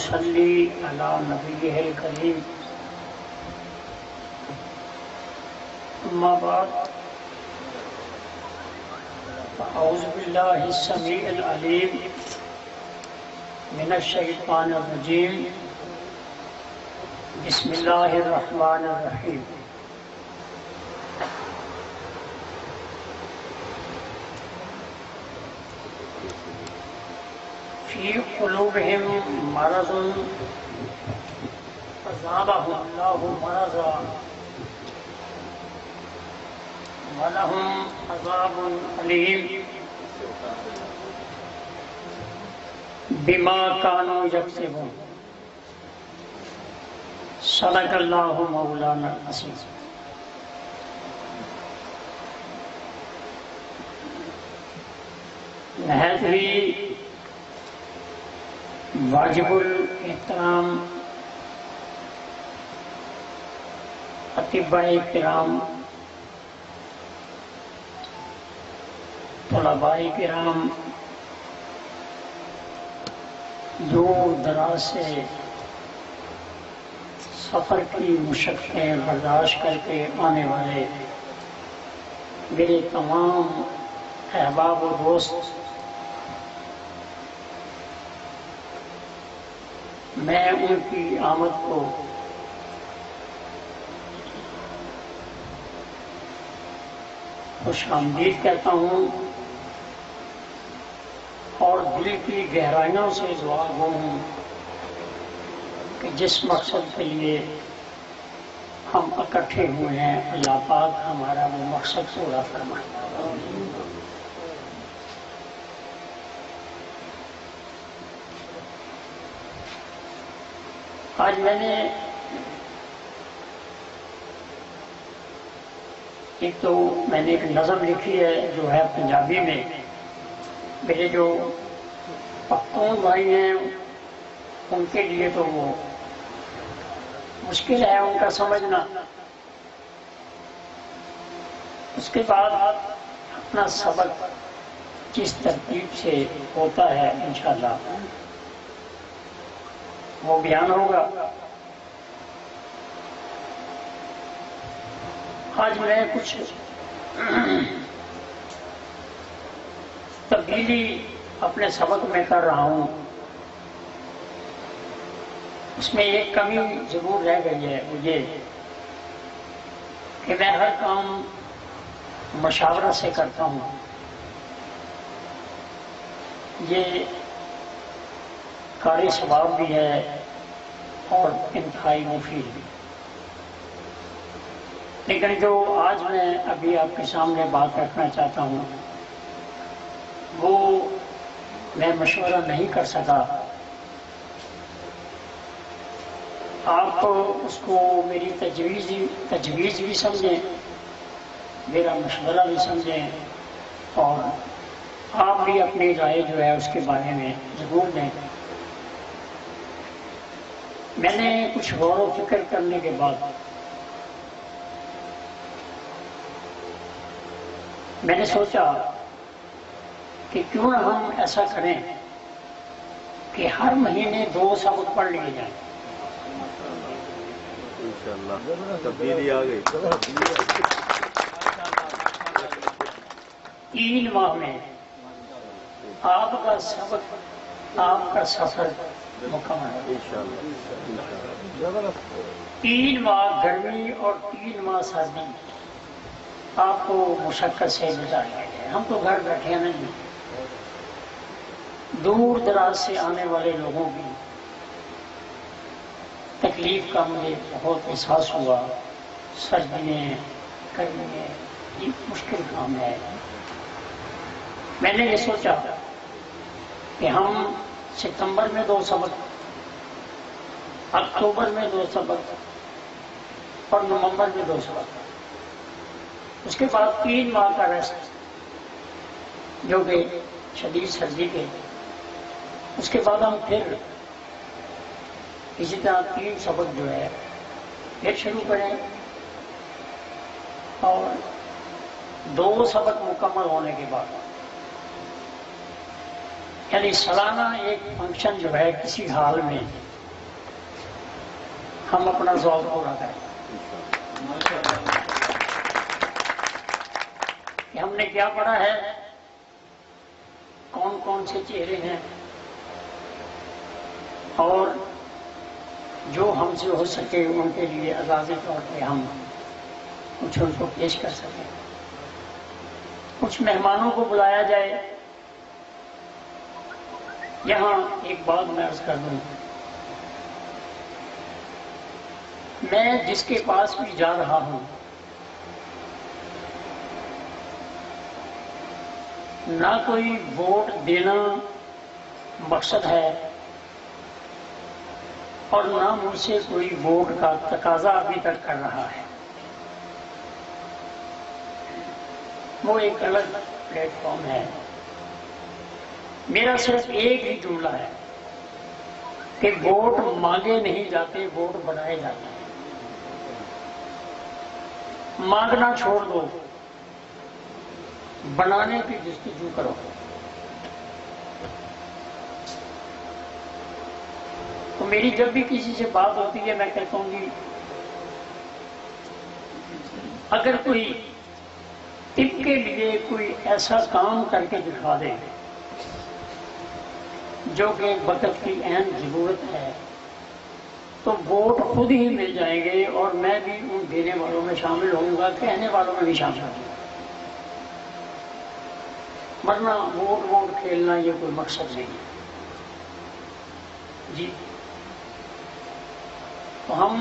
ونصلي على نبيه الكريم أما بعد أعوذ بالله السميع العليم من الشيطان الرجيم بسم الله الرحمن الرحيم في قلوبهم مرض فزادهم الله مرضا ولهم عذاب أليم بما كانوا يكسبون صدق الله مولانا العظيم. نہایت ہی واجب الاحترام اطباء کرام، طلباء کرام، دور دراز سے سفر کی مشقتیں برداشت کر کے آنے والے میرے تمام احباب و دوست، میں ان کی آمد کو خوش آمدید کہتا ہوں اور دل کی گہرائیوں سے دعا گو ہوں کہ جس مقصد کے لیے ہم اکٹھے ہوئے ہیں اللہ پاک ہمارا وہ مقصد پورا فرمائے. آج میں نے ایک نظم لکھی ہے جو ہے پنجابی میں. میرے جو پختون بھائی ہیں ان کے لیے تو وہ مشکل ہے ان کا سمجھنا. اس کے بعد اپنا سبق جس ترتیب سے ہوتا ہے انشاءاللہ وہ بیان ہوگا. آج میں کچھ تبدیلی اپنے سبق میں کر رہا ہوں. اس میں ایک کمی ضرور رہ گئی ہے مجھے کہ میں ہر کام مشاورہ سے کرتا ہوں. یہ قاری ثواب بھی ہے اور انتہائی مفید بھی. لیکن جو آج میں ابھی آپ کے سامنے بات رکھنا چاہتا ہوں وہ میں مشورہ نہیں کر سکا. آپ اس کو میری تجویز بھی سمجھیں، میرا مشورہ بھی سمجھیں اور آپ بھی اپنی رائے جو ہے اس کے بارے میں ضرور دیں. میں نے کچھ غور و فکر کرنے کے بعد میں نے سوچا کہ کیوں نہ ہم ایسا کریں کہ ہر مہینے 2 سبق پڑھ لیے جائیں. تبدیلی آ گئی. 3 ماہ میں آپ کا سبق، آپ کا سفر مکمل ہے. 3 ماہ گرمی اور 3 ماہ سردی آپ کو مشقت سے گزارنا ہے. ہم تو گھر بیٹھے ہیں نہیں. دور دراز سے آنے والے لوگوں کی تکلیف کا مجھے بہت احساس ہوا. سردیاں، گرمیاں، یہ مشکل کام ہے. میں نے یہ سوچا کہ ہم ستمبر میں 2 سبق، اکتوبر میں 2 سبق اور نومبر میں 2 سبق، اس کے بعد 3 ماہ کا ریسٹ جو کہ شدید سردی کے. اس کے بعد ہم پھر اسی طرح 3 سبق جو ہے پھر شروع کریں اور 2 سبق مکمل ہونے کے بعد یعنی سالانہ ایک فنکشن جو ہے کسی حال میں ہم اپنا ذوق پورا کریں کہ ہم نے کیا پڑھا ہے، کون کون سے چہرے ہیں، اور جو ہم سے ہو سکے ان کے لیے اعزازی طور پہ ہم کچھ ان کو پیش کر سکیں، کچھ مہمانوں کو بلایا جائے۔ یہاں ایک بات میں عرض کر دوں، میں جس کے پاس بھی جا رہا ہوں نہ کوئی ووٹ دینا مقصد ہے اور نہ مجھ سے کوئی ووٹ کا تقاضا ابھی تک کر رہا ہے، وہ ایک الگ پلیٹ فارم ہے۔ میرا صرف ایک ہی جملہ ہے کہ ووٹ مانگے نہیں جاتے، ووٹ بنائے جاتے ہیں۔ مانگنا چھوڑ دو، بنانے کی جستجو کرو۔ تو میری جب بھی کسی سے بات ہوتی ہے میں کہتا ہوں جی اگر کوئی طب کے لیے کوئی ایسا کام کر کے دکھا دے جو کہ وقت کی اہم ضرورت ہے تو ووٹ خود ہی مل جائیں گے، اور میں بھی ان دینے والوں میں شامل ہوں گا، کہنے والوں میں بھی شامل ہوں گا، ورنہ ووٹ کھیلنا یہ کوئی مقصد نہیں ہے جی۔ تو ہم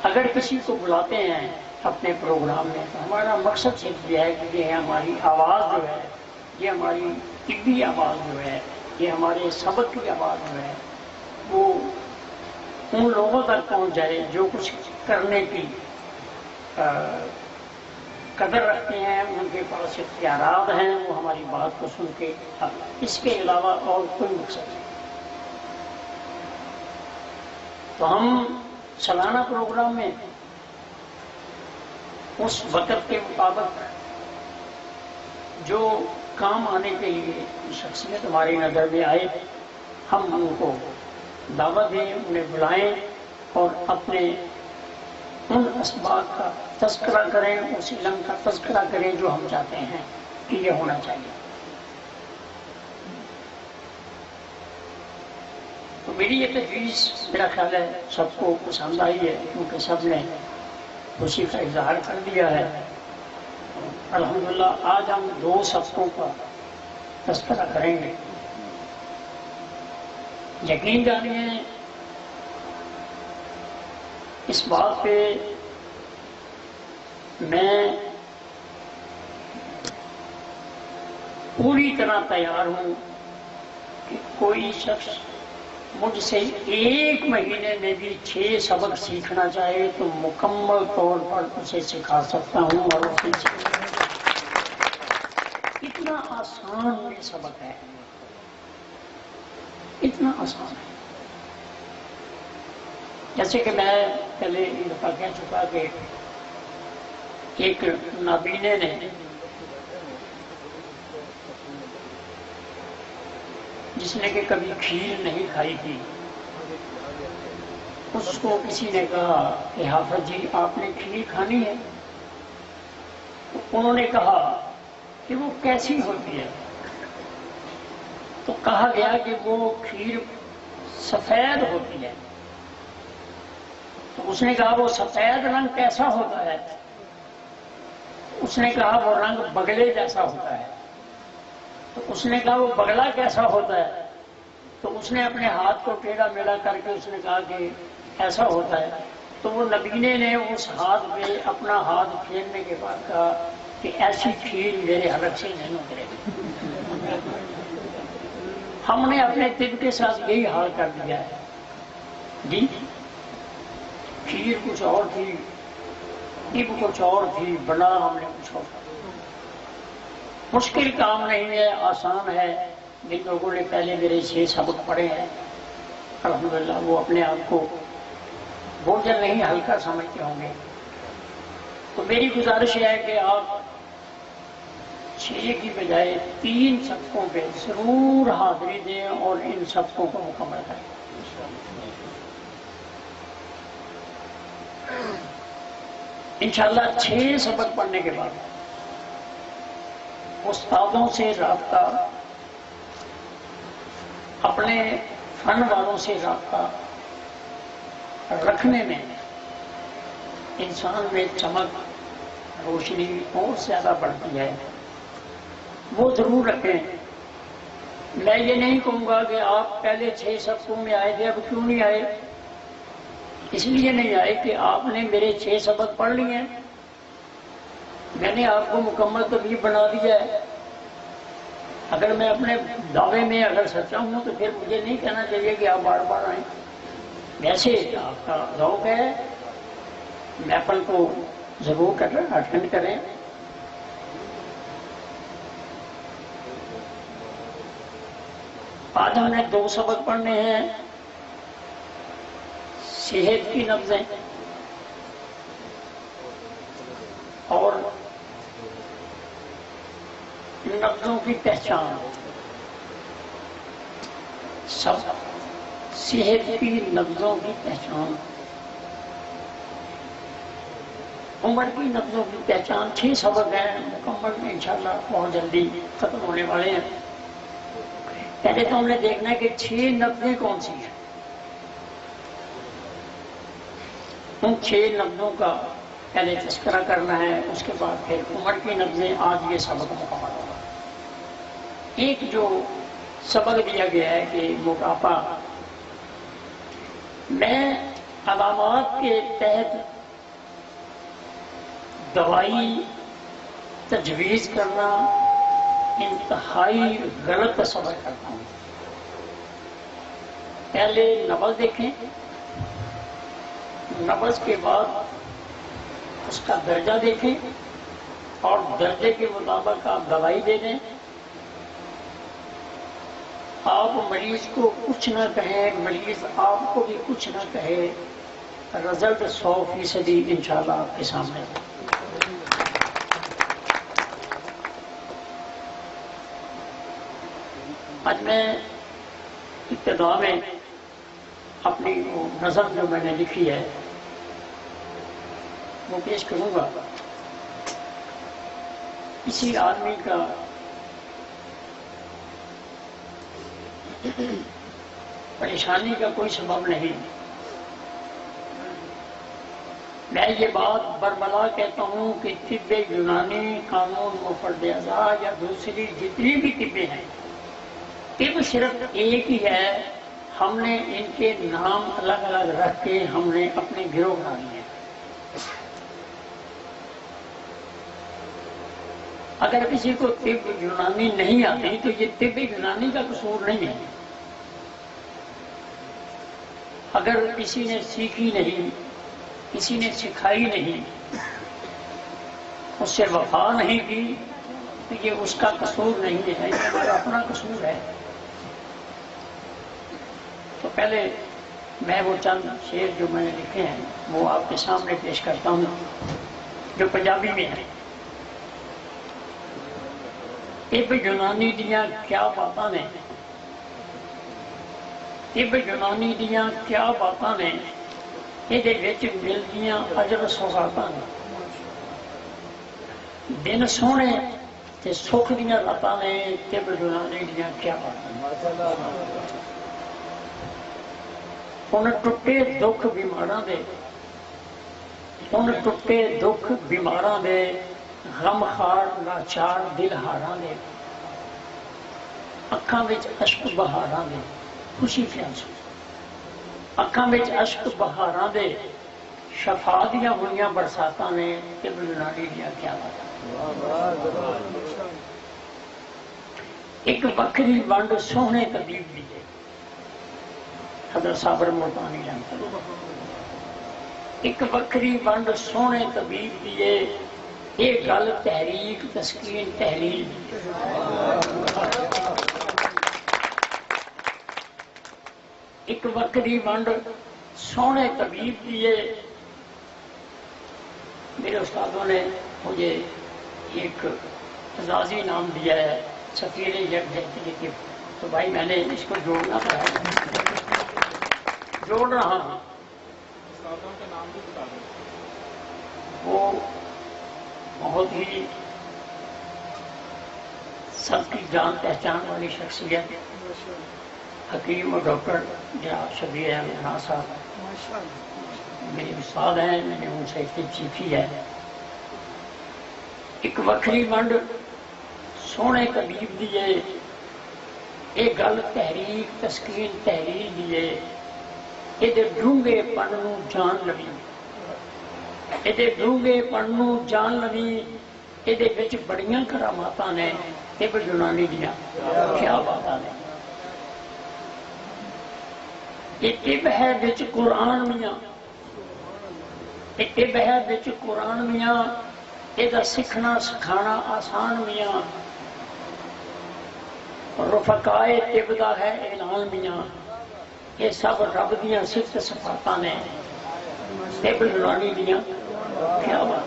اگر کسی کو بلاتے ہیں اپنے پروگرام میں تو ہمارا مقصد صرف یہ ہے کہ یہ ہماری آواز جو ہے، یہ ہماری طبی آواز جو ہے، یہ ہمارے سبق کی آواز جو ہے، وہ ان لوگوں تک پہنچ جائے جو کچھ کرنے کی قدر رکھتے ہیں، ان کے پاس اختیارات ہیں، وہ ہماری بات کو سن کے، اس کے علاوہ اور کوئی مقصد نہیں۔ تو ہم سالانہ پروگرام میں اس وقت کے مطابق جو کام آنے کے لیے شخصیت ہماری نظر میں آئے ہم ان کو دعوت دیں، انہیں بلائیں اور اپنے ان اسباق کا تذکرہ کریں، اس علم کا تذکرہ کریں جو ہم چاہتے ہیں کہ یہ ہونا چاہیے۔ تو میری یہ تجویز میرا خیال ہے سب کو پسند آئی ہے، کیونکہ سب نے خوشی کا اظہار کر دیا ہے۔ الحمدللہ آج ہم 2 سبقوں کا تذکرہ کریں گے۔ یقین جانیے اس بات پہ میں پوری طرح تیار ہوں کہ کوئی شخص مجھ سے 1 مہینے میں بھی 6 سبق سیکھنا چاہے تو مکمل طور پر اسے سکھا سکتا ہوں، اور اسے اتنا آسان یہ سبق ہے، اتنا آسان ہے۔ جیسے کہ میں پہلے ایک دفعہ کہہ چکا کہ ایک نابینے نے جس نے کہ کبھی کھیر نہیں کھائی تھی، اس کو کسی نے کہا کہ حافظ جی آپ نے کھیر کھانی ہے؟ تو انہوں نے کہا کہ وہ کیسی ہوتی ہے؟ تو کہا گیا کہ وہ کھیر سفید ہوتی ہے۔ تو اس نے کہا وہ سفید رنگ کیسا ہوتا ہے؟ اس نے کہا وہ رنگ بگلے جیسا ہوتا ہے۔ تو اس نے کہا وہ بگلا کیسا ہوتا ہے؟ تو اس نے اپنے ہاتھ کو ٹیڑھا میڑھا کر کے اس نے کہا کہ ایسا ہوتا ہے۔ تو وہ نبینے نے اس ہاتھ پہ اپنا ہاتھ پھیرنے کے بعد کہا کہ ایسی کھیر میرے حلق سے نہیں اترے گی۔ ہم نے اپنے طب کے ساتھ یہی حال کر دیا ہے جی۔ کھیر کچھ اور تھی، طب کچھ اور تھی، بنا ہم نے کچھ اور۔ مشکل کام نہیں ہے، آسان ہے۔ جن لوگوں نے پہلے میرے 6 سبق پڑھے ہیں الحمدللہ وہ اپنے آپ کو بوجھل نہیں ہلکا سمجھتے ہوں گے۔ تو میری گزارش ہے کہ آپ 6 کی بجائے 3 سبقوں پہ ضرور حاضری دیں اور ان سبقوں کو مکمل کریں۔ انشاءاللہ 6 سبق پڑھنے کے بعد استادوں سے رابطہ، اپنے فن والوں سے رابطہ رکھنے میں انسان میں چمک، روشنی اور زیادہ بڑھتی ہے، وہ ضرور رکھیں۔ میں یہ نہیں کہوں گا کہ آپ پہلے 6 سبقوں میں آئے تھے اب کیوں نہیں آئے، اس لیے نہیں آئے کہ آپ نے میرے 6 سبق پڑھ لیے ہیں، میں نے آپ کو مکمل طبیب بنا دیا ہے۔ اگر میں اپنے دعوے میں اگر سچا ہوں تو پھر مجھے نہیں کہنا چاہیے کہ آپ بار بار آئیں۔ ویسے آپ کا ذوق ہے، محفل کو ضرور اٹینڈ کریں۔ آج ہم نے 2 سبق پڑھنے ہیں، صحت کی نبضیں اور نبضوں کی پہچان۔ سب صحت کی نبضوں کی پہچان، عمر کی نبضوں کی پہچان، 6 سبق ہیں مکمل انشاءاللہ بہت جلدی ختم ہونے والے ہیں۔ پہلے تو ہم نے دیکھنا ہے کہ 6 نبضیں کون سی ہیں، ان 6 نبضوں کا پہلے تذکرہ کرنا ہے، اس کے بعد پھر عمر کی نبضیں۔ آج یہ سبق مکمل ہوگا۔ ایک جو سبق دیا گیا ہے کہ موٹاپا، میں علامات کے تحت دوائی تجویز کرنا انتہائی غلط تصور کرتا ہوں۔ پہلے نبض دیکھیں، نبض کے بعد اس کا درجہ دیکھیں اور درجے کے مطابق آپ دوائی دے دیں۔ آپ مریض کو کچھ نہ کہیں، مریض آپ کو بھی کچھ نہ کہے، رزلٹ 100% انشاءاللہ آپ کے سامنے ہے۔ آج میں ابتدا میں اپنی وہ نظر جو میں نے لکھی ہے وہ پیش کروں گا۔ کسی آدمی کا پریشانی کا کوئی سبب نہیں، میں یہ بات برملا کہتا ہوں کہ طب یونانی، قانون مفرد اعضاء یا دوسری جتنی بھی طبیں ہیں، طب صرف ایک ہی ہے، ہم نے ان کے نام الگ الگ رکھ کے ہم نے اپنے گروہ بنا لیے ہیں۔ اگر کسی کو طب یونانی نہیں آتی تو یہ طب یونانی کا قصور نہیں ہے۔ اگر کسی نے سیکھی نہیں، کسی نے سکھائی نہیں، اس سے وفا نہیں کی تو یہ اس کا قصور نہیں ہے، یہ ہمارا اپنا قصور ہے۔ تو پہلے میں وہ چند شعر جو میں نے لکھے ہیں وہ آپ کے سامنے پیش کرتا ہوں، جو پنجابی میں ہے۔ طب یونانی دیاں کیا باتاں نے، طب یونانی دیاں کیا باتاں نے، یہ ملدیاں اجر سوغاتاں نے، دن سونے تے سکھ دیاں راتاں نے، طب یونانی دیاں کیا باتاں نے۔ ان ٹوٹے دکھ بیماراں دے، ان ٹوٹے دکھ بیماراں دے، غم خار لاچار دل ہاراں دے، اکھاں وچ اشک بہاراں دے، خوشی فیانسو، اکھاں وچ اشک بہاراں دے، شفا دیاں ہوئیاں برساتاں نے، طب یونانی دیاں کیا باتاں۔ ایک وکری ونڈ سوہنے طبیب دی ہے، حضرت صابر ملتانی جانتا ہے۔ ایک وکری ونڈ سوہنے طبیب دی ہے، یہ گل تحریک تسکین تحلیل دی ہے۔ ایک وکری ونڈ سوہنے طبیب دی ہے۔ میرے استادوں نے مجھے ایک اعزازی نام دیا ہے، سفیر یکجہتی، تو بھائی میں نے اس کو جوڑنا پڑا، جوڑ رہا ہوں۔ وہ بہت ہی سب کی جان پہچان والی شخصیت حکیم اور ڈاکٹر جناب شبیر احمد خان صاحب میرے استاد ہیں، میں نے ان سے اتنی سیکھی ہے. ایک وکری ونڈ سونے طبیب دیے یہ گل تحریک تسکین تحریر دیے یہ ڈونگے پن نو جان لوی یہ ڈونگے پن نو جان لوی یہ بڑیاں کرامات نے طب یونانی دیا کیا بات نے. یہ طب ہے بچ قرآن میاں یہ طب ہے بچ قرآن میاں یہ سیکھنا سکھانا آسان میاں رفقائے طب دا ہے اعلان میاں یہ سب رب دیاں صفت صفاتاں نے طب یونانی دیاں کیا بات.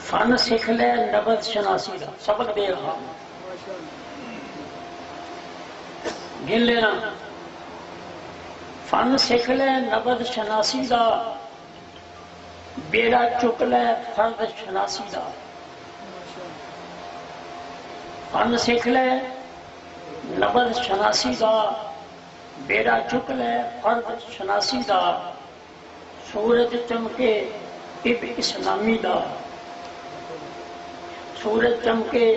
فن سکھ لے نبض شناسی دا سبق دے رہا گن لینا. فن سکھ لے نبض شناسی دا بیڑا چک لے فرد شناسی دا. فن سکھ لے نبض شناسی دا بیڑا چک لے فرد شناسی دا. سورج چمکے طب اسلامی دا سورج چمکے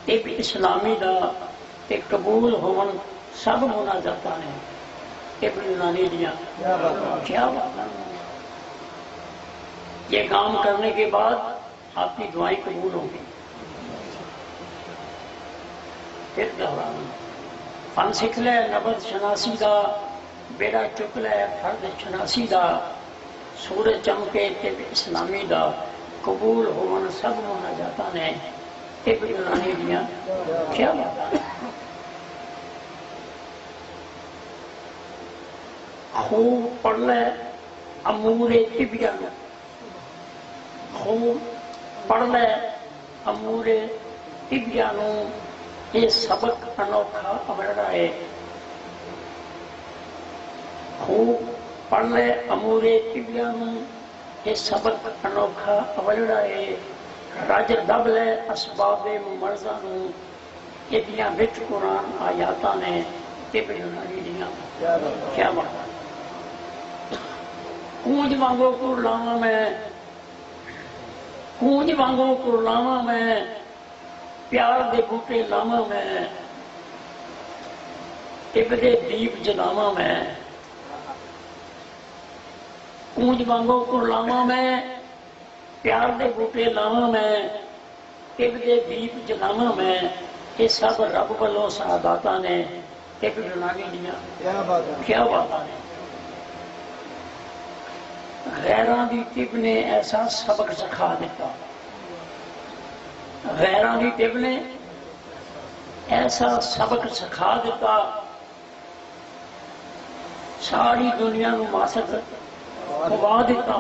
طب اسلامی دا تے قبول ہون سب مناجاتاں نے طب یونانی دیاں کیا بات. یہ کام کرنے کے بعد آپ کی دعائیں قبول ہوں گی. پھر دہرانا فن سکھ لے نبض شناسی دا بیڑا چک لے فرد شناسی دا. سورج چمکے طب اسلامی دا قبول ہون سب مناجاتاں نے طب یونانی دیاں کیا بات. خوب پڑھ لے امور طبیہ نو خوب پڑھ لے امور طبیہ نو یہ سبق انوکھا امرڑا ہے. خوب پڑھ لے امور طبیہ نو یہ سبق انوکھا امرڑا ہے. رج دب لے اسباب ممرضہ نو یہ دیاں وچ قرآن آیاتاں نے طب یونانی دیاں کیا بات. کونج وانگو کرلاواں میں کونج وانگو کرلاواں میں پیار دے بوٹے لاواں میں طب دے دیپ جلاواں میں. کونج وانگو کرلاواں میں پیار دے بوٹے لاواں میں طب دے دیپ جلاواں میں. یہ سب رب والوں سعاداتاں نے طب یونانی دیاں کیا باتاں نے. غیراں دی طب نے ایسا سبق سکھا دیتا غیراں دی طب نے ایسا سبق سکھا دیتا. ساری دنیا نو ماسک کھوا دیتا.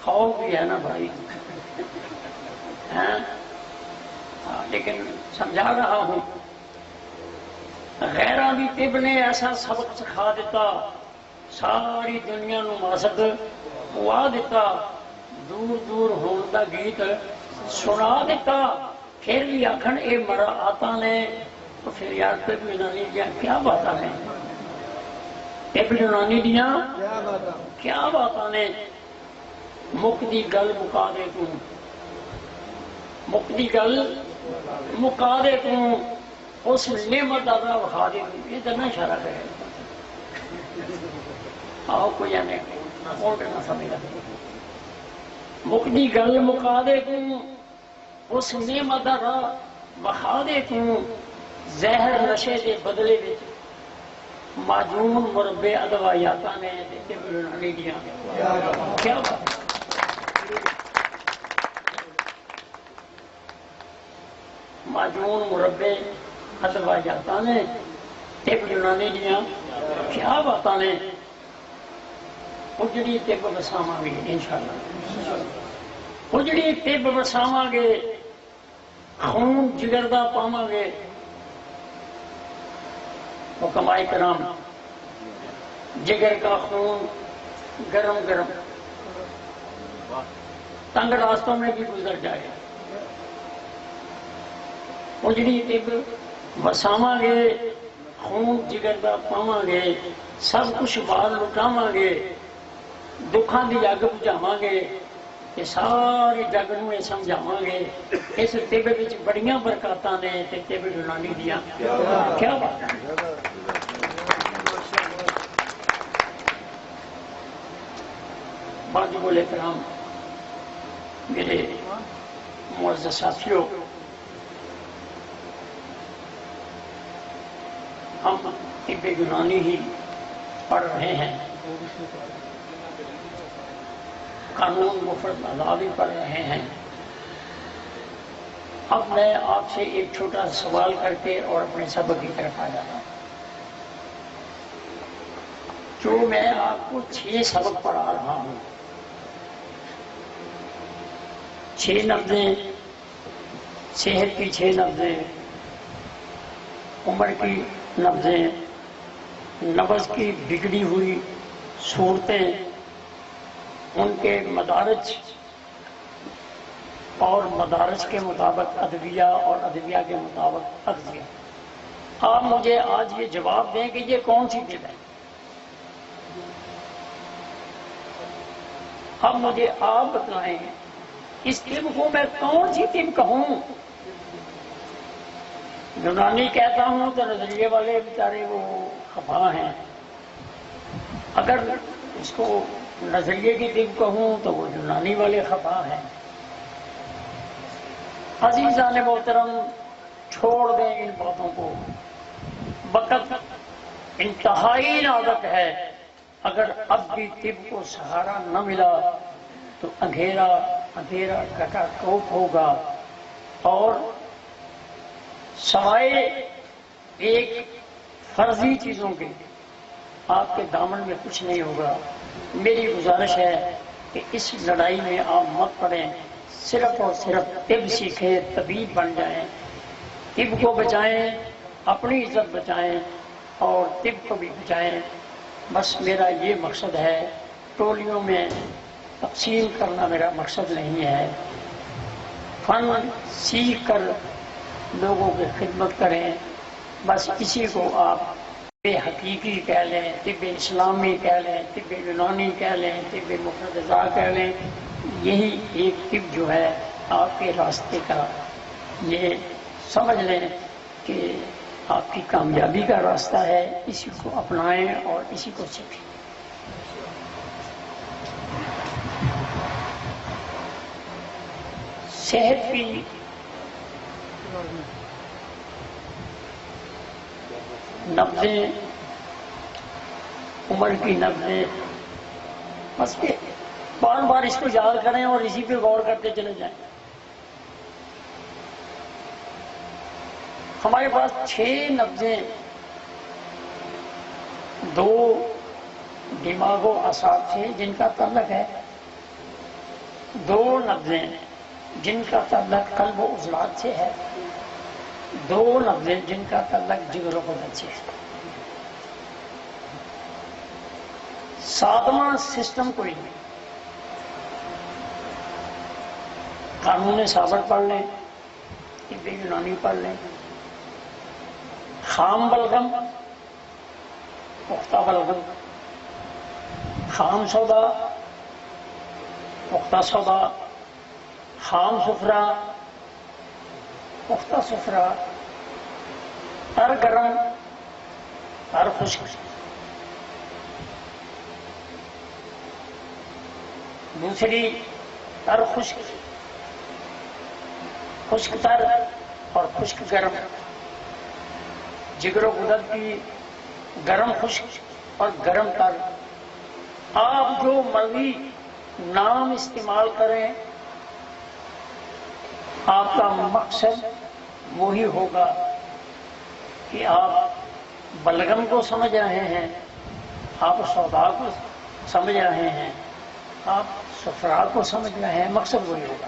خوف بھی ہے نا بھائی لیکن سمجھا رہا ہوں. غیراں دی طب نے ایسا سبق سکھا دیتا ساری دنیا نو ماسک کھوا دیتا. دور دور ہون دا گیت سنا دیتا. پھر بھی آکھن اے مراعاتاں نے تو پھر یار طب یونانی دیاں کیا باتاں نے طب یونانی دیاں کیا باتاں نے. مکدی گل مکا دے تو مکدی گل مکا دے تو اس نعمت دا وکھا دے تو. یہ تو نہ اشارہ کرے آؤ کوئی آنے کون کرنا سمجھا. مکدی گل مکا دے تو اس نعمت دا وکھا دے تو. زہر نشے دے بدلے وچ معجون مربے ادویاتاں نے طب یونانی دیاں کیا بات. معجون مربے ادویاتاں نے طب یونانی دیاں کیا باتاں نے. اجڑی طب وساواں گے انشاءاللہ اجڑی طب وساواں گے. خون جگر دا پاواں گے حکمائے کرام، جگر کا خون گرم گرم تنگ راستوں میں بھی گزر جائے، اجڑی طب وساواں گے، خون جگر کا پاواں گے، سب کچھ بال لٹاواں گے، دکھاں دی اگ بجھاواں گے، یہ ساری جگ نوں یہ سمجھاواں گے اس طب وچ بڑیاں برکاتاں نے تے طب یونانی دیاں کیا بات ہے۔ واجب الاحترام میرے معزز ساتھیوں، ہم طب یونانی ہی پڑھ رہے ہیں، قانون مفرد آزاد ہی پڑھ رہے ہیں۔ اب میں آپ سے ایک چھوٹا سوال کر کے اور اپنے سبق کی طرف آ جاتا ہوں۔ جو میں آپ کو 6 سبق پڑھا رہا ہوں، 6 لفظیں، صحت کی 6 لفظیں، عمر کی لفظیں، نبض کی بگڑی ہوئی صورتیں، ان کے مدارج اور مدارج کے مطابق ادویہ اور ادویہ کے مطابق اغذیہ۔ آپ مجھے آج یہ جواب دیں کہ یہ کون سی طب ہے؟ اب مجھے آپ بتلائیں اس طب کو میں کون سی طب کہوں؟ یونانی کہتا ہوں تو نظریے والے بیچارے وہ خفا ہیں، اگر اس کو نظریے کی طب کہوں تو وہ یونانی والے خفا ہیں۔ عزیزان محترم، چھوڑ دیں ان باتوں کو، وقت انتہائی نازک ہے، اگر اب بھی طب کو سہارا نہ ملا تو اندھیرا اندھیرا گھٹا ٹوپ ہوگا اور سوائے ایک فرضی چیزوں کے آپ کے دامن میں کچھ نہیں ہوگا۔ میری گزارش ہے کہ اس لڑائی میں آپ مت پڑیں، صرف اور صرف طب سیکھیں، طبیب بن جائیں، طب کو بچائیں، اپنی عزت بچائیں اور طب کو بھی بچائیں۔ بس میرا یہ مقصد ہے، ٹولیوں میں تقسیم کرنا میرا مقصد نہیں ہے۔ فن سیکھ کر لوگوں کی خدمت کریں، بس اسی کو آپ طب حقیقی کہہ لیں، طب اسلامی کہہ لیں، طب یونانی کہہ لیں، طب مفرد کہہ لیں، یہی ایک طب جو ہے آپ کے راستے کا، یہ سمجھ لیں کہ آپ کی کامیابی کا راستہ ہے، اسی کو اپنائیں اور اسی کو سیکھیں۔ صحت کی نبضیں، عمر کی نبضیں، بس بار بار اس کو یاد کریں اور اسی پہ غور کرتے چلے جائیں۔ ہمارے پاس 6 نبضیں، 2 دماغ و اعصاب سے جن کا تعلق ہے، 2 نبضیں جن کا تعلق قلب و عضلات سے ہے، 2 نبضیں جن کا تعلق جگر و بدن سے ہے۔ 7واں سسٹم کوئی نہیں۔ قانون صابر پڑھ لیں، طب یونانی پڑھ لیں، خام بلغم، پختہ بلغم، خام سودا، پختہ سودا، خام سفرہ، پختہ سفرہ، تر گرم، تر خشک۔ دوسری تر خشک، خشک تر اور خشک گرم، جگر و غدد کی گرم خشک اور گرم تر۔ آپ جو مرضی نام استعمال کریں، آپ کا مقصد وہی ہوگا کہ آپ بلغم کو سمجھ رہے ہیں، آپ سودا کو سمجھ رہے ہیں، آپ سفرا کو سمجھ رہے ہیں، مقصد وہی ہوگا۔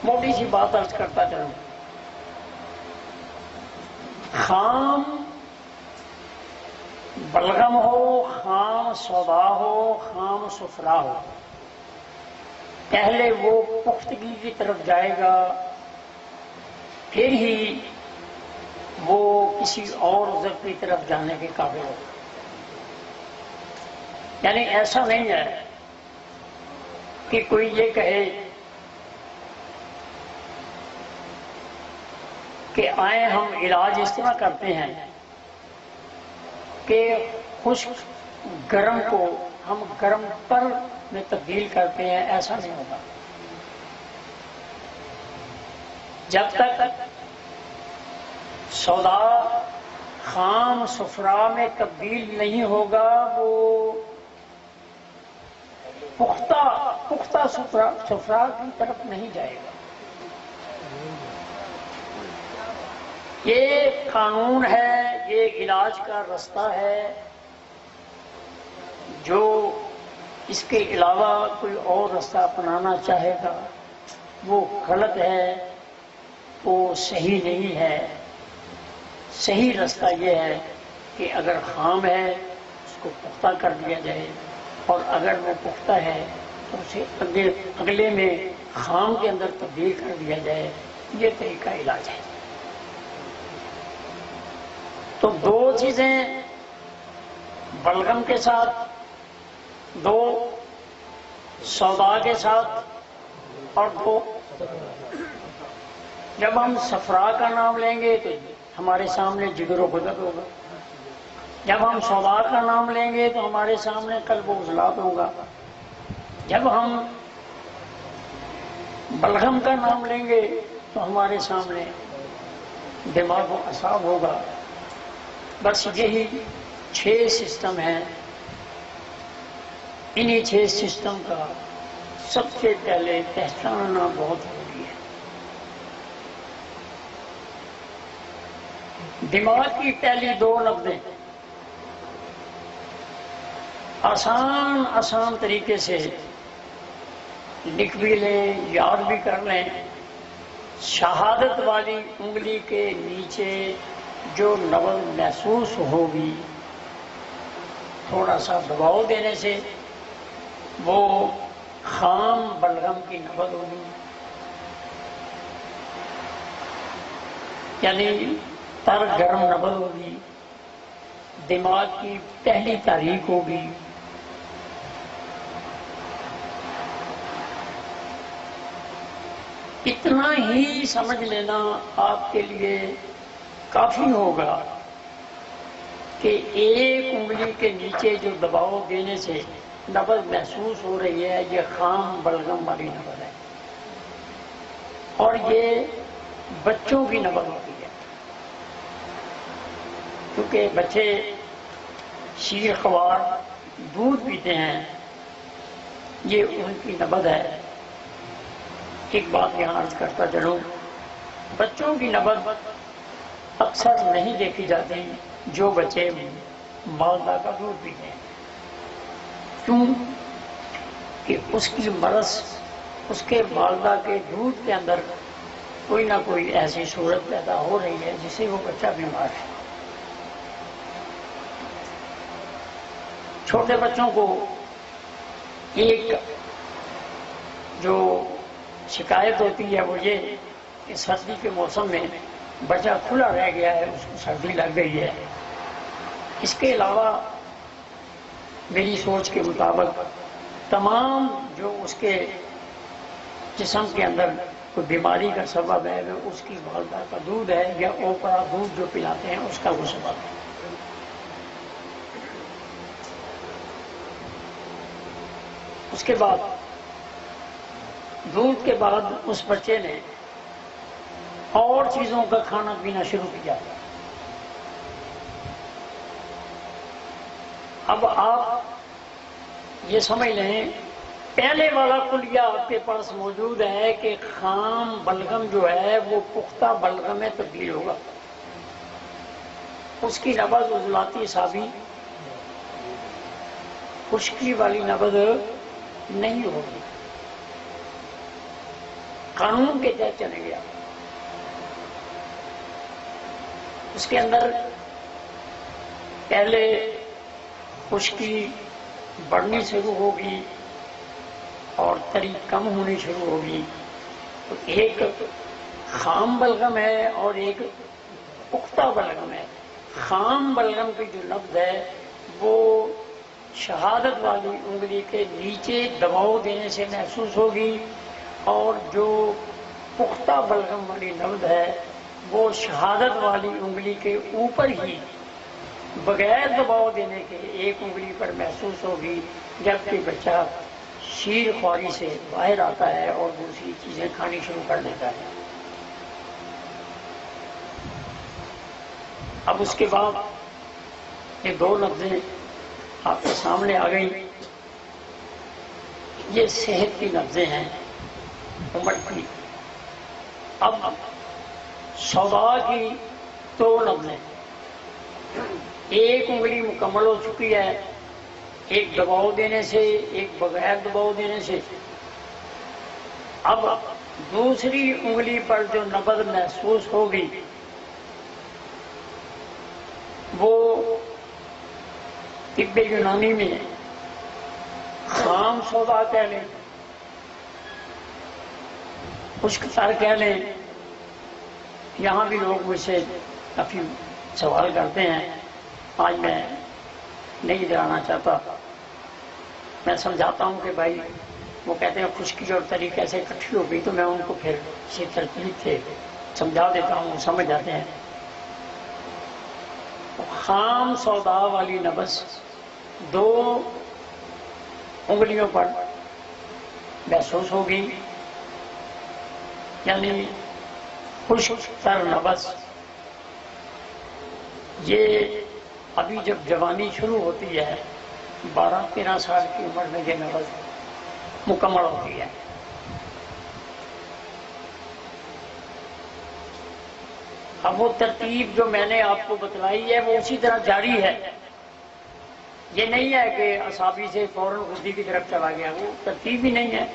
موٹی سی بات عرض کرتا چلوں، خام بلغم ہو، خام سودا ہو، خام سفرا ہو، پہلے وہ پختگی کی طرف جائے گا، پھر ہی وہ کسی اور عذر کی طرف جانے کے قابل ہو. یعنی ایسا نہیں ہے کہ کوئی یہ کہے کہ آئیں ہم علاج اس طرح کرتے ہیں کہ خشک گرم کو ہم گرم پر میں تبدیل کرتے ہیں. ایسا نہیں ہوگا. جب تک سودا خام سفرا میں تبدیل نہیں ہوگا وہ پختہ سفرا کی طرف نہیں جائے گا. یہ قانون ہے، یہ علاج کا رستہ ہے. جو اس کے علاوہ کوئی اور رستہ اپنانا چاہے گا وہ غلط ہے، وہ صحیح نہیں ہے. صحیح رستہ یہ ہے کہ اگر خام ہے اس کو پختہ کر دیا جائے، اور اگر وہ پختہ ہے تو اسے اگلے میں خام کے اندر تبدیل کر دیا جائے. یہ طریقہ علاج ہے. تو دو چیزیں بلغم کے ساتھ، دو سودا کے ساتھ، اور دو جب ہم صفرا کا نام لیں گے تو ہمارے سامنے جگر و بدر ہوگا. جب ہم سودا کا نام لیں گے تو ہمارے سامنے قلب و عضلات ہوگا. جب ہم بلغم کا نام لیں گے تو ہمارے سامنے دماغ و اعصاب ہوگا. بس یہی 6 سسٹم ہیں. انہی 6 سسٹم کا سب سے پہلے پہچاننا بہت ضروری ہے. دماغ کی پہلی 2 لفظیں آسان طریقے سے لکھ بھی لیں، یاد بھی کر لیں. شہادت والی انگلی کے نیچے جو نبض محسوس ہوگی، تھوڑا سا دباؤ دینے سے وہ خام بلغم کی نبض ہوگی. یعنی تر گرم نبض ہوگی، دماغ کی پہلی تاریخ ہوگی. اتنا ہی سمجھ لینا آپ کے لیے کافی ہوگا کہ ایک انگلی کے نیچے جو دباؤ دینے سے نبض محسوس ہو رہی ہے یہ خام بلغم والی نبض ہے. اور یہ بچوں کی نبض ہوتی ہے، کیونکہ بچے شیر خوار دودھ پیتے ہیں، یہ ان کی نبض ہے. ایک بات یہاں عرض کرتا چلوں، بچوں کی نبض اکثر نہیں دیکھی جاتی جو بچے مالدہ کا دودھ پیتے ہیں. کیوں کہ اس کی مرض اس کے مالدہ کے دودھ کے اندر کوئی نہ کوئی ایسی صورت پیدا ہو رہی ہے جس سے وہ بچہ بیمار ہے. چھوٹے بچوں کو ایک جو شکایت ہوتی ہے وہ یہ کہ سردی کے موسم میں بچہ کھلا رہ گیا ہے، اس کو سردی لگ گئی ہے. اس کے علاوہ میری سوچ کے مطابق تمام جو اس کے جسم کے اندر کوئی بیماری کا سبب ہے وہ اس کی والدہ کا دودھ ہے، یا اوپرا دودھ جو پلاتے ہیں اس کا وہ سبب ہے. اس کے بعد دودھ کے بعد اس بچے نے اور چیزوں کا کھانا پینا شروع کیا. اب آپ یہ سمجھ لیں پہلے والا کلیہ آپ کے پاس موجود ہے کہ خام بلغم جو ہے وہ پختہ بلغم میں تبدیل ہوگا. اس کی نبض عضلاتی اعصابی خشکی والی نبض نہیں ہوگی. قانون کے تحت چلے گیا. اس کے اندر پہلے خشکی بڑھنی شروع ہوگی اور تری کم ہونی شروع ہوگی. تو ایک خام بلغم ہے اور ایک پختہ بلغم ہے. خام بلغم کی جو نبض ہے وہ شہادت والی انگلی کے نیچے دباؤ دینے سے محسوس ہوگی، اور جو پختہ بلغم والی نبض ہے وہ شہادت والی انگلی کے اوپر ہی بغیر دباؤ دینے کے ایک انگلی پر محسوس ہوگی، جبکہ بچہ شیر خواری سے باہر آتا ہے اور دوسری چیزیں کھانی شروع کر دیتا ہے. اب اس کے بعد یہ دو لفظیں آپ کے سامنے آ گئی. یہ صحت کی لفظیں ہیں عمر کی. اب سودا کی دو لفظیں، ایک انگلی مکمل ہو چکی ہے، ایک دباؤ دینے سے ایک بغیر دباؤ دینے سے. اب دوسری انگلی پر جو نبض محسوس ہوگی وہ طب یونانی میں خام سودا کہہ لیں، خشک تر کہہ لیں. یہاں بھی لوگ مجھ سے کافی سوال کرتے ہیں، آج میں نہیں دلانا چاہتا. میں سمجھاتا ہوں کہ بھائی، وہ کہتے ہیں خشکی اور تری کیسے اکٹھی ہو گئی، تو میں ان کو پھر اسی ترتیب سے سمجھا دیتا ہوں، سمجھ جاتے ہیں. خام سودا والی نبض دو انگلیوں پر محسوس ہوگی، یعنی خشک تر نبض. یہ ابھی جب جوانی شروع ہوتی ہے 12-13 سال کی عمر میں یہ نبض مکمل ہوتی ہے. اب وہ ترتیب جو میں نے آپ کو بتلائی ہے وہ اسی طرح جاری ہے. یہ نہیں ہے کہ اعصابی سے فوراً غدی کی طرف چلا گیا، وہ ترتیب ہی نہیں ہے.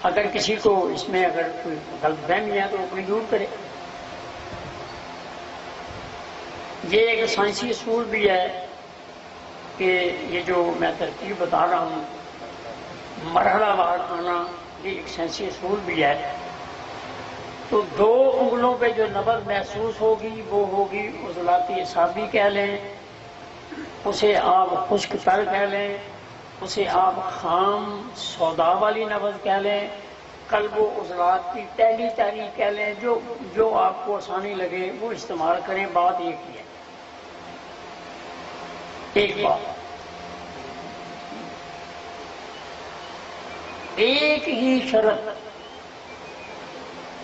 اگر کسی کو اس میں اگر کوئی غلط فہمی ہے تو اپنی دور کرے. یہ ایک سائنسی اصول بھی ہے کہ یہ جو میں ترتیب بتا رہا ہوں مرحلہ وار آنا، یہ ایک سائنسی اصول بھی ہے. تو دو انگلوں پہ جو نبض محسوس ہوگی وہ ہوگی عضلاتی اعصابی کہہ لیں، اسے آپ خشک تر کہہ لیں، اسے آپ خام سودا والی نبض کہہ لیں، قلب و عضلات کی پہلی تاریخ کہہ لیں. جو آپ کو آسانی لگے وہ استعمال کریں. بات ایک ہی ہے. ایک بات، ایک ہی شرط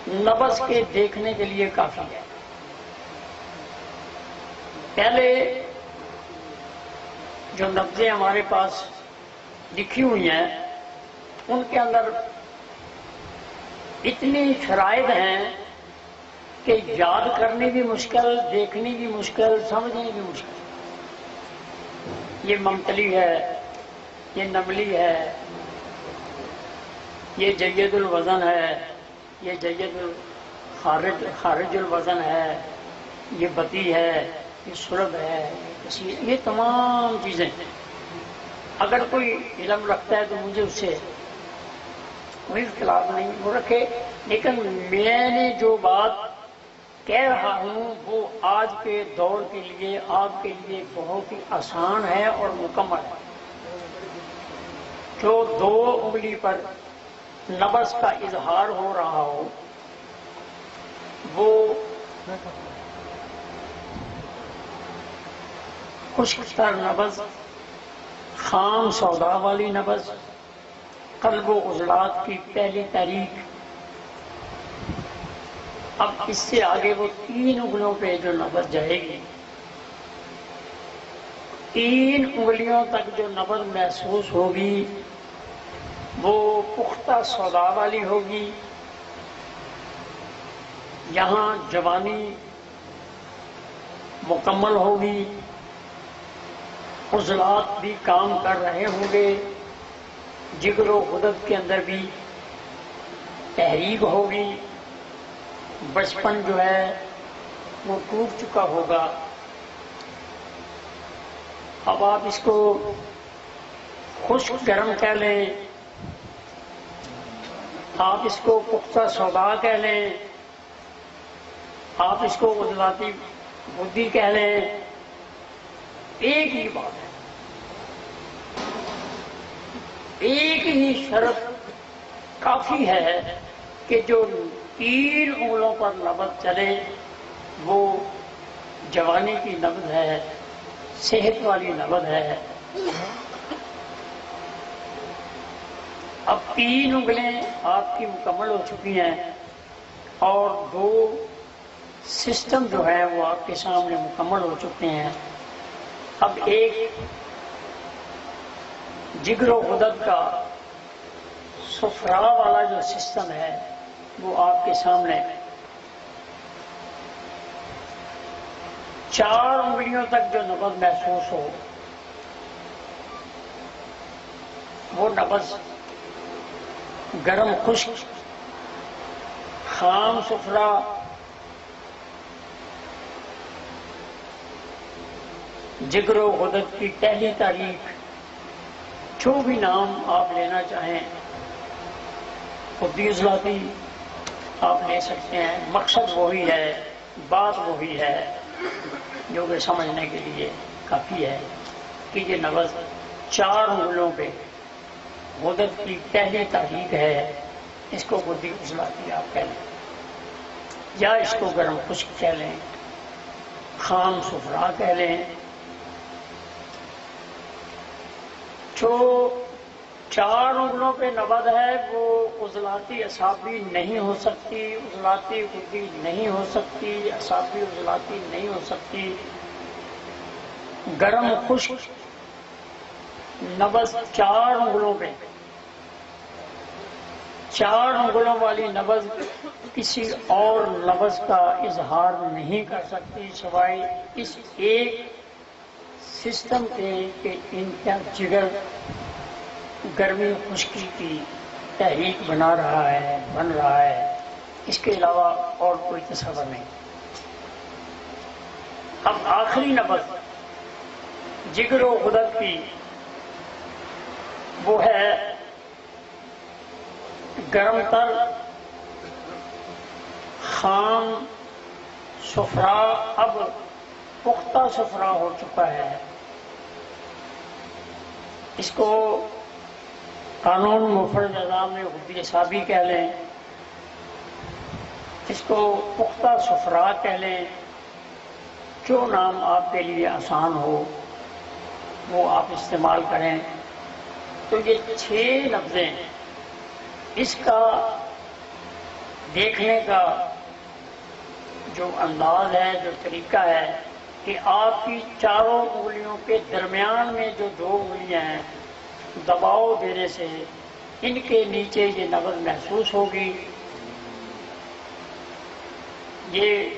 نبض کے دیکھنے کے لیے کافی ہے. پہلے جو نبضیں ہمارے پاس لکھی ہوئی ہیں ان کے اندر اتنی شرائط ہیں کہ یاد کرنی بھی مشکل، دیکھنی بھی مشکل، سمجھنی بھی مشکل. یہ ممتلی ہے، یہ نملی ہے، یہ جید الوزن ہے، یہ جید خارج الوزن ہے، یہ بطی ہے، یہ سرب ہے، یہ تمام چیزیں. اگر کوئی علم رکھتا ہے تو مجھے اس سے کوئی اختلاف نہیں وہ رکھے، لیکن میں نے جو بات کہہ رہا ہوں وہ آج کے دور کے لیے آپ کے لیے بہت ہی آسان ہے اور مکمل ہے. جو دو انگلی پر نبض کا اظہار ہو رہا ہو وہ خشک تر نبض، خام سودا والی نبض، قلب و عضلات کی پہلی تاریخ. اب اس سے آگے وہ تین انگلیوں پہ جو نبض جائے گی، تین انگلیوں تک جو نبض محسوس ہوگی وہ پختہ سودا والی ہوگی. یہاں جوانی مکمل ہوگی، عضلات بھی کام کر رہے ہوں گے، جگر و غدد کے اندر بھی تحریک ہوگی. بچپن جو ہے وہ ٹوٹ چکا ہوگا. اب آپ اس کو خشک گرم کہہ لیں، آپ اس کو پختہ سودا کہہ لیں، آپ اس کو عضلاتی بدھی کہہ لیں، ایک ہی بات ہے. ایک ہی شرط کافی ہے کہ جو 3 انگلوں پر نبض چلے وہ جوانی کی نبض ہے، صحت والی نبض ہے. اب 3 انگلیں آپ کی مکمل ہو چکی ہیں اور 2 سسٹم جو ہے وہ آپ کے سامنے مکمل ہو چکے ہیں. اب ایک جگر و غدد کا صفرا والا جو سسٹم ہے وہ آپ کے سامنے 4 انگلیوں تک جو نبض محسوس ہو وہ نبض گرم خشک خام صفرا جگر و غدد کی پہلی تاریخ، جو بھی نام آپ لینا چاہیں، خودی عضلاتی آپ لے سکتے ہیں. مقصد وہی ہے، بات وہی ہے، جو کہ سمجھنے کے لیے کافی ہے کہ یہ نبض 4 انگلوں پہ غدد کی پہلی تاریخ ہے. اس کو خودی عضلاتی آپ کہہ لیں یا اس کو گرم خشک کہہ لیں، خام صفرا کہہ لیں. جو 4 انگلوں پہ نبض ہے وہ عضلاتی اعصابی نہیں ہو سکتی، عضلاتی خودی نہیں ہو سکتی، اعصابی عضلاتی نہیں ہو سکتی. گرم خشک نبض 4 انگلوں پہ، 4 انگلوں والی نبض کسی اور نبض کا اظہار نہیں کر سکتی سوائے اس ایک سسٹم کے کہ ان کا جگر گرمی خشکی کی تحریک بنا رہا ہے، بن رہا ہے. اس کے علاوہ اور کوئی تصور نہیں. اب آخری نبض جگر و غدد کی وہ ہے گرم تر خام صفرا، اب پختہ صفرا ہو چکا ہے. اس کو قانون مفرد نظام میں خودی اعصابی کہہ لیں، اس کو پختہ صفرا کہہ لیں، جو نام آپ کے لیے آسان ہو وہ آپ استعمال کریں. تو یہ 6 لفظیں، اس کا دیکھنے کا جو انداز ہے، جو طریقہ ہے کہ آپ کی 4 انگلیوں کے درمیان میں جو 2 انگلیاں ہیں دباؤ دینے سے ان کے نیچے یہ نبض محسوس ہوگی. یہ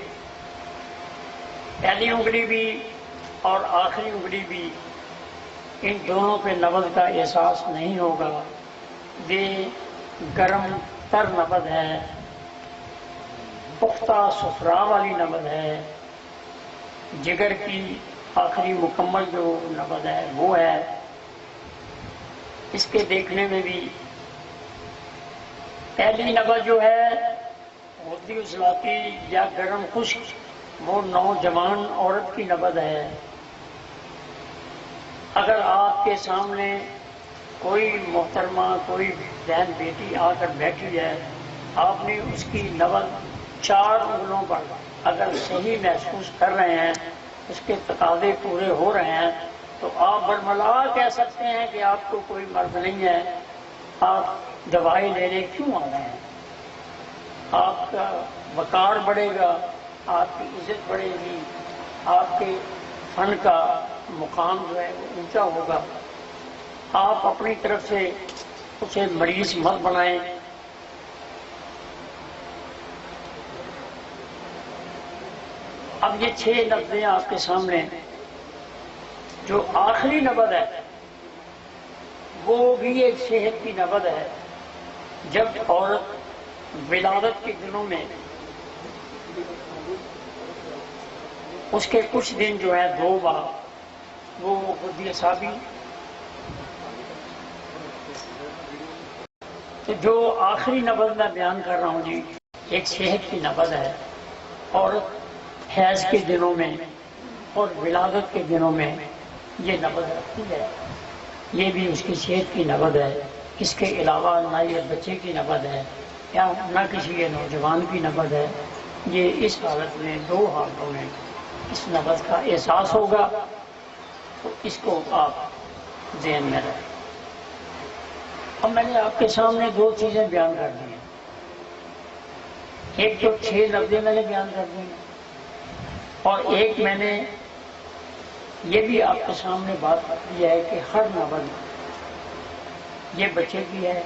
پہلی انگلی بھی اور آخری انگلی بھی، ان دونوں پہ نبض کا احساس نہیں ہوگا. یہ گرم تر نبض ہے، پختہ صفرا والی نبض ہے. جگر کی آخری مکمل جو نبض ہے وہ ہے. اس کے دیکھنے میں بھی پہلی نبض جو ہے خودی عضلاتی یا گرم خشک وہ نوجوان عورت کی نبض ہے. اگر آپ کے سامنے کوئی محترمہ، کوئی بہن بیٹی آ کر بیٹھی ہے، آپ نے اس کی نبض 4 انگلوں پر اگر صحیح محسوس کر رہے ہیں، اس کے تقاضے پورے ہو رہے ہیں، تو آپ برملا کہہ سکتے ہیں کہ آپ کو کوئی مرض نہیں ہے، آپ دوائی لینے کیوں آ رہے ہیں. آپ کا وقار بڑھے گا، آپ کی عزت بڑھے گی، آپ کے فن کا مقام جو ہے وہ اونچا ہوگا. آپ اپنی طرف سے اسے مریض مت بنائیں. اب یہ 6 لفظیں آپ کے سامنے. جو آخری نبض ہے وہ بھی ایک صحت کی نبض ہے. جب عورت ولادت کے دنوں میں اس کے کچھ دن جو ہے 2 بار وہ بدی صابی، تو جو آخری نبض میں بیان کر رہا ہوں جی، ایک صحت کی نبض ہے، اور حیض کے دنوں میں اور ولادت کے دنوں میں یہ نبض رکھتی ہے، یہ بھی اس کی صحت کی نبض ہے۔ اس کے علاوہ نہ یہ بچے کی نبض ہے یا نہ کسی یہ نوجوان کی نبض ہے، یہ اس حالت میں 2 حالتوں میں اس نبض کا احساس ہوگا، تو اس کو آپ ذہن میں رکھیں۔ اب میں نے آپ کے سامنے 2 چیزیں بیان کر دی ہیں، ایک تو 6 لفظیں میں نے بیان کر دی ہیں، اور ایک میں نے یہ بھی آپ کے سامنے بات کی ہے کہ ہر نبض یہ بچے کی ہے،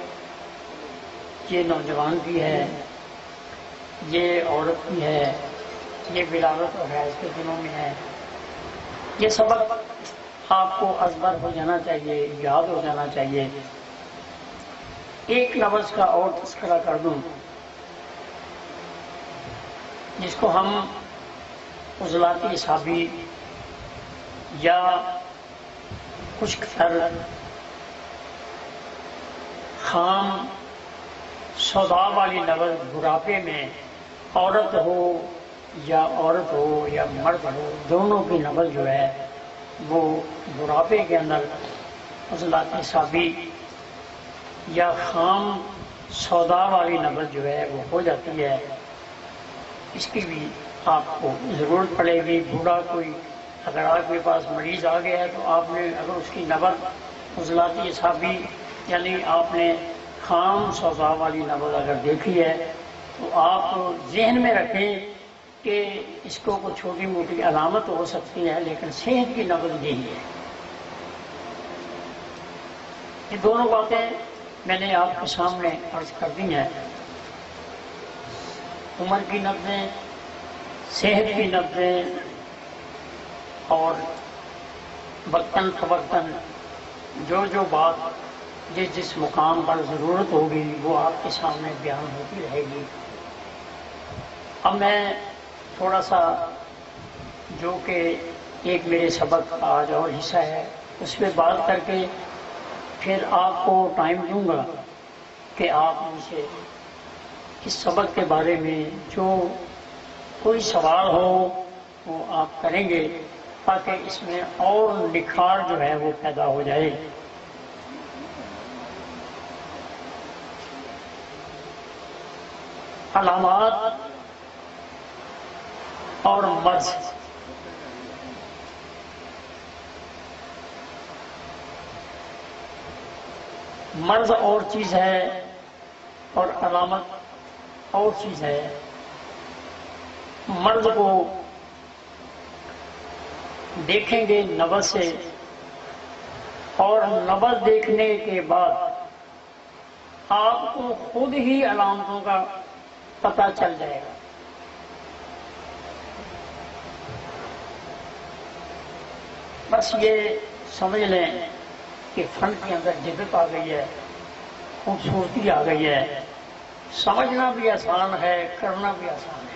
یہ نوجوان کی ہے، یہ عورت کی ہے، یہ ولادت اور حیض کے دنوں میں ہے۔ یہ سبق آپ کو ازبر ہو جانا چاہیے، یاد ہو جانا چاہیے۔ ایک لفظ کا اور تذکرہ کر دوں جس کو ہم عضلات اعصابی یا خشک تر خام سودا والی نبض بڑھاپے میں عورت ہو یا مرد ہو، دونوں کی نبض جو ہے وہ بڑھاپے کے اندر عضلات اعصابی یا خام سودا والی نبض جو ہے وہ ہو جاتی ہے۔ اس کی بھی آپ کو ضرورت پڑے گی۔ بوڑھا کوئی اگر آپ کے پاس مریض آ گیا ہے تو آپ نے اگر اس کی نبض عضلات اعصابی یعنی آپ نے خام سودا والی نبض اگر دیکھی ہے تو آپ ذہن میں رکھیں کہ اس کو کوئی چھوٹی موٹی علامت ہو سکتی ہے، لیکن صحت کی نبض یہی ہے۔ یہ دونوں باتیں میں نے آپ کے سامنے عرض کر دی ہیں، عمر کی نبضیں، صحت کی نبضیں، اور وقتاً فوقتاً جو بات جس مقام پر ضرورت ہوگی وہ آپ کے سامنے بیان ہوتی رہے گی۔ اب میں تھوڑا سا جو کہ ایک میرے سبق کا آج اور حصہ ہے اس پہ بات کر کے پھر آپ کو ٹائم دوں گا کہ آپ مجھ سے اس سبق کے بارے میں جو کوئی سوال ہو وہ آپ کریں گے تاکہ اس میں اور نکھار جو ہے وہ پیدا ہو جائے۔ علامات اور مرض، مرض اور چیز ہے اور علامت اور چیز ہے۔ مرض کو دیکھیں گے نبض سے، اور نبض دیکھنے کے بعد آپ کو خود ہی علامتوں کا پتہ چل جائے گا۔ بس یہ سمجھ لیں کہ فن کے اندر جدت آ گئی ہے، خوبصورتی آ گئی ہے، سمجھنا بھی آسان ہے، کرنا بھی آسان ہے۔